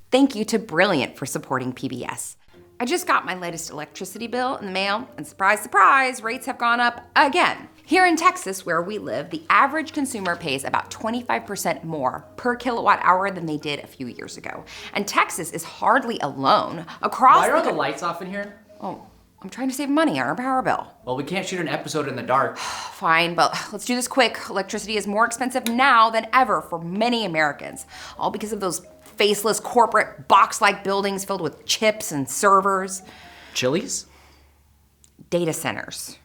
Thank you to Brilliant for supporting PBS. I just got my latest electricity bill in the mail, and surprise, surprise, rates have gone up again. Here in Texas, where we live, the average consumer pays about 25% more per kilowatt hour than they did a few years ago. And Texas is hardly alone. Why are all the lights off in here? Oh, I'm trying to save money on our power bill. Well, we can't shoot an episode in the dark. Fine, but let's do this quick. Electricity is more expensive now than ever for many Americans, all because of those faceless corporate box-like buildings filled with chips and servers. Chili's? Data centers.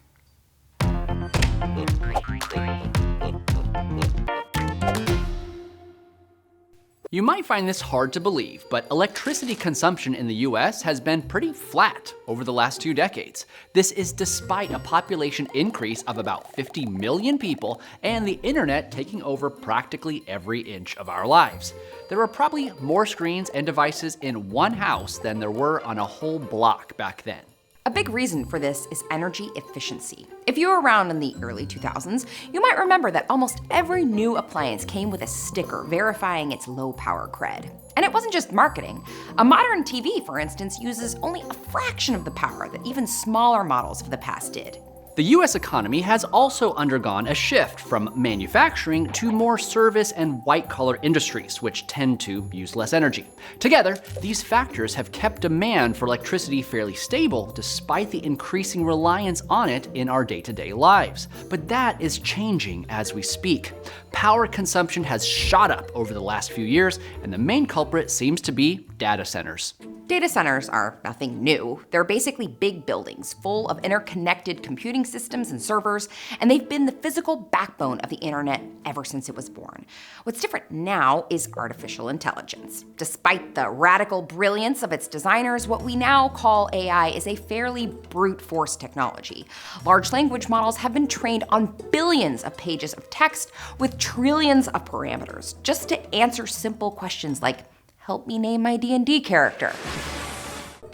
You might find this hard to believe, but electricity consumption in the US has been pretty flat over the last 2 decades. This is despite a population increase of about 50 million people and the internet taking over practically every inch of our lives. There are probably more screens and devices in one house than there were on a whole block back then. A big reason for this is energy efficiency. If you were around in the early 2000s, you might remember that almost every new appliance came with a sticker verifying its low power cred. And it wasn't just marketing. A modern TV, for instance, uses only a fraction of the power that even smaller models of the past did. The US economy has also undergone a shift from manufacturing to more service and white-collar industries, which tend to use less energy. Together, these factors have kept demand for electricity fairly stable despite the increasing reliance on it in our day-to-day lives. But that is changing as we speak. Power consumption has shot up over the last few years, and the main culprit seems to be data centers. Data centers are nothing new. They're basically big buildings full of interconnected computing systems and servers, and they've been the physical backbone of the internet ever since it was born. What's different now is artificial intelligence. Despite the radical brilliance of its designers, what we now call AI is a fairly brute force technology. Large language models have been trained on billions of pages of text with trillions of parameters just to answer simple questions like, help me name my D&D character.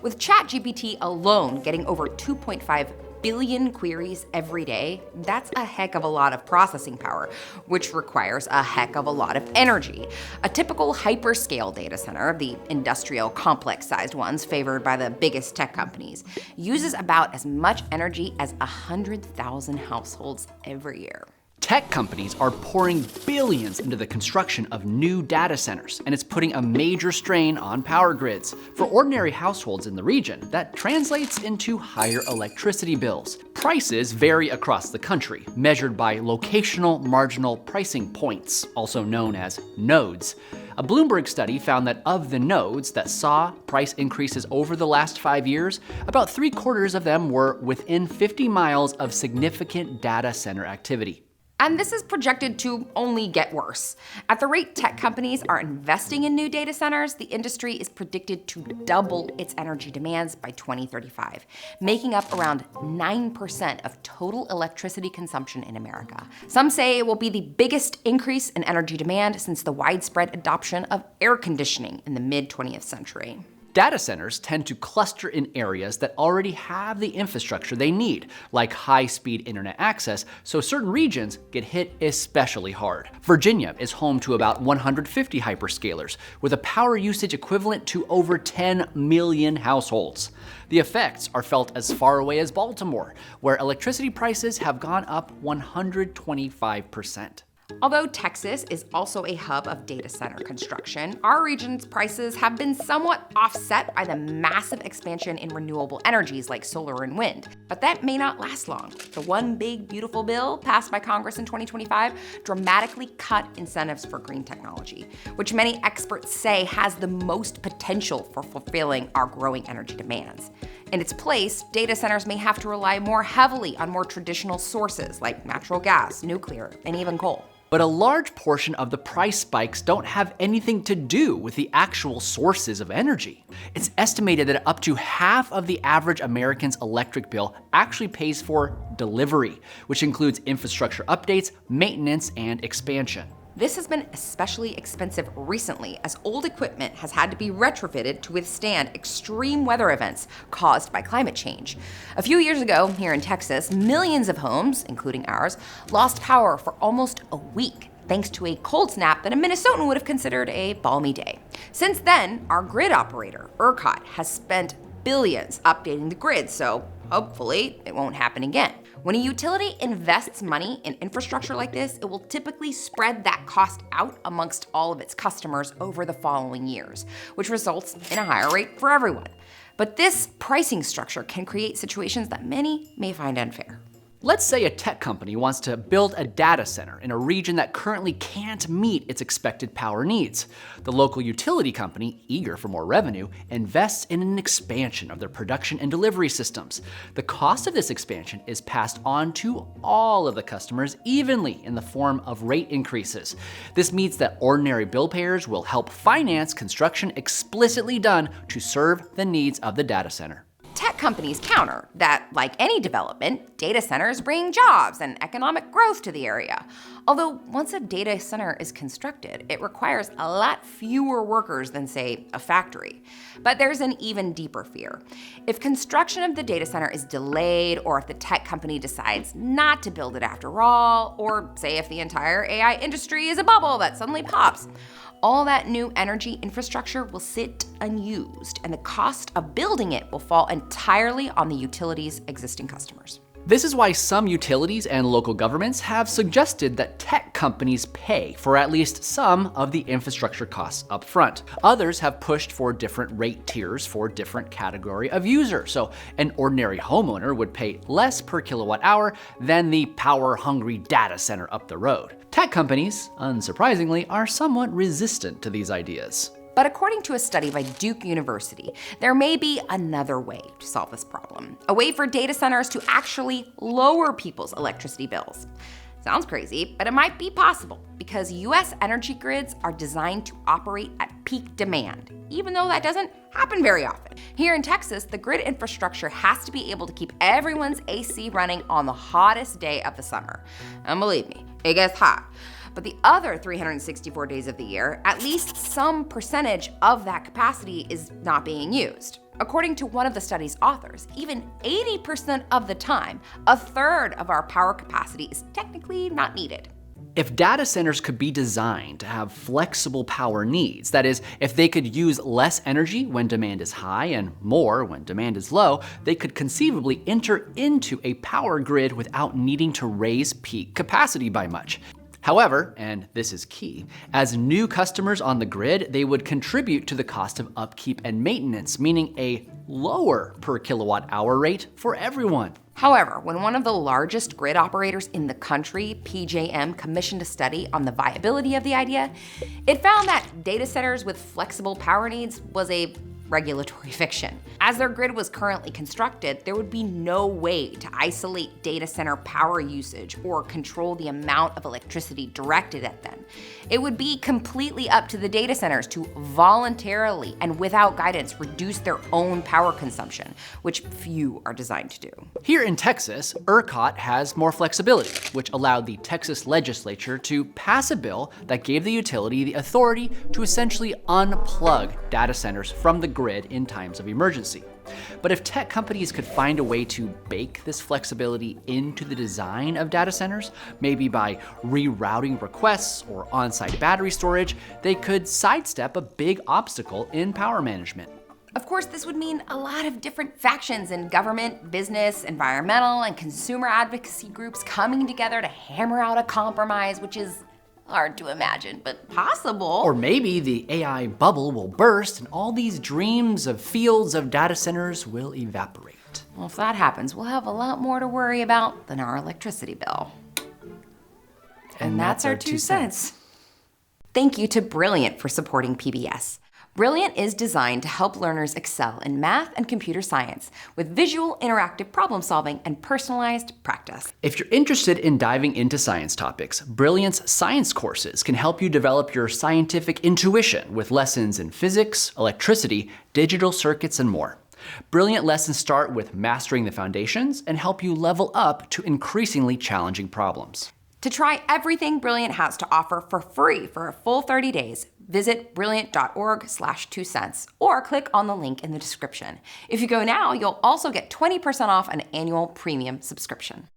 With ChatGPT alone getting over 2.5 billion queries every day, that's a heck of a lot of processing power, which requires a heck of a lot of energy. A typical hyperscale data center, the industrial complex-sized ones favored by the biggest tech companies, uses about as much energy as 100,000 households every year. Tech companies are pouring billions into the construction of new data centers, and it's putting a major strain on power grids. For ordinary households in the region, that translates into higher electricity bills. Prices vary across the country, measured by locational marginal pricing points, also known as nodes. A Bloomberg study found that of the nodes that saw price increases over the last 5 years, about 3/4 of them were within 50 miles of significant data center activity. And this is projected to only get worse. At the rate tech companies are investing in new data centers, the industry is predicted to double its energy demands by 2035, making up around 9% of total electricity consumption in America. Some say it will be the biggest increase in energy demand since the widespread adoption of air conditioning in the mid-20th century. Data centers tend to cluster in areas that already have the infrastructure they need, like high-speed internet access, so certain regions get hit especially hard. Virginia is home to about 150 hyperscalers, with a power usage equivalent to over 10 million households. The effects are felt as far away as Baltimore, where electricity prices have gone up 125%. Although Texas is also a hub of data center construction, our region's prices have been somewhat offset by the massive expansion in renewable energies like solar and wind. But that may not last long. The One Big Beautiful Bill passed by Congress in 2025 dramatically cut incentives for green technology, which many experts say has the most potential for fulfilling our growing energy demands. In its place, data centers may have to rely more heavily on more traditional sources like natural gas, nuclear, and even coal. But a large portion of the price spikes don't have anything to do with the actual sources of energy. It's estimated that up to half of the average American's electric bill actually pays for delivery, which includes infrastructure updates, maintenance, and expansion. This has been especially expensive recently as old equipment has had to be retrofitted to withstand extreme weather events caused by climate change. A few years ago, here in Texas, millions of homes, including ours, lost power for almost a week. thanks to a cold snap that a Minnesotan would have considered a balmy day. Since then, our grid operator, ERCOT, has spent billions updating the grid, so hopefully it won't happen again. When a utility invests money in infrastructure like this, it will typically spread that cost out amongst all of its customers over the following years, which results in a higher rate for everyone. But this pricing structure can create situations that many may find unfair. Let's say a tech company wants to build a data center in a region that currently can't meet its expected power needs. The local utility company, eager for more revenue, invests in an expansion of their production and delivery systems. The cost of this expansion is passed on to all of the customers evenly in the form of rate increases. This means that ordinary bill payers will help finance construction explicitly done to serve the needs of the data center. Tech companies counter that, like any development, data centers bring jobs and economic growth to the area. Although once a data center is constructed, it requires a lot fewer workers than, say, a factory. But there's an even deeper fear. If construction of the data center is delayed, or if the tech company decides not to build it after all, or say if the entire AI industry is a bubble that suddenly pops, all that new energy infrastructure will sit unused, and the cost of building it will fall entirely on the utility's existing customers. This is why some utilities and local governments have suggested that tech companies pay for at least some of the infrastructure costs up front. Others have pushed for different rate tiers for different category of user. So an ordinary homeowner would pay less per kilowatt hour than the power-hungry data center up the road. Tech companies, unsurprisingly, are somewhat resistant to these ideas. But according to a study by Duke University, there may be another way to solve this problem. A way for data centers to actually lower people's electricity bills. Sounds crazy, but it might be possible because US energy grids are designed to operate at peak demand, even though that doesn't happen very often. Here in Texas, the grid infrastructure has to be able to keep everyone's AC running on the hottest day of the summer. And believe me, it gets hot. But the other 364 days of the year, at least some percentage of that capacity is not being used. According to one of the study's authors, even 80% of the time, a third of our power capacity is technically not needed. If data centers could be designed to have flexible power needs, that is, if they could use less energy when demand is high and more when demand is low, they could conceivably enter into a power grid without needing to raise peak capacity by much. However, and this is key, as new customers on the grid, they would contribute to the cost of upkeep and maintenance, meaning a lower per kilowatt hour rate for everyone. However, when one of the largest grid operators in the country, PJM, commissioned a study on the viability of the idea, it found that data centers with flexible power needs was a regulatory fiction. As their grid was currently constructed, there would be no way to isolate data center power usage or control the amount of electricity directed at them. It would be completely up to the data centers to voluntarily and without guidance reduce their own power consumption, which few are designed to do. Here in Texas, ERCOT has more flexibility, which allowed the Texas legislature to pass a bill that gave the utility the authority to essentially unplug data centers from the grid in times of emergency. But if tech companies could find a way to bake this flexibility into the design of data centers, maybe by rerouting requests or on-site battery storage, they could sidestep a big obstacle in power management. Of course, this would mean a lot of different factions in government, business, environmental, and consumer advocacy groups coming together to hammer out a compromise, which is hard to imagine, but possible. Or maybe the AI bubble will burst and all these dreams of fields of data centers will evaporate. Well, if that happens, we'll have a lot more to worry about than our electricity bill. And that's our 2 cents. Thank you to Brilliant for supporting PBS. Brilliant is designed to help learners excel in math and computer science with visual, interactive problem solving and personalized practice. If you're interested in diving into science topics, Brilliant's science courses can help you develop your scientific intuition with lessons in physics, electricity, digital circuits, and more. Brilliant lessons start with mastering the foundations and help you level up to increasingly challenging problems. To try everything Brilliant has to offer for free for a full 30 days, visit brilliant.org/2 cents or click on the link in the description. If you go now, you'll also get 20% off an annual premium subscription.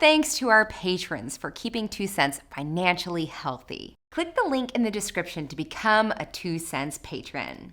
thanks to our patrons for keeping 2 Cents financially healthy. Click the link in the description to become a 2 Cents patron.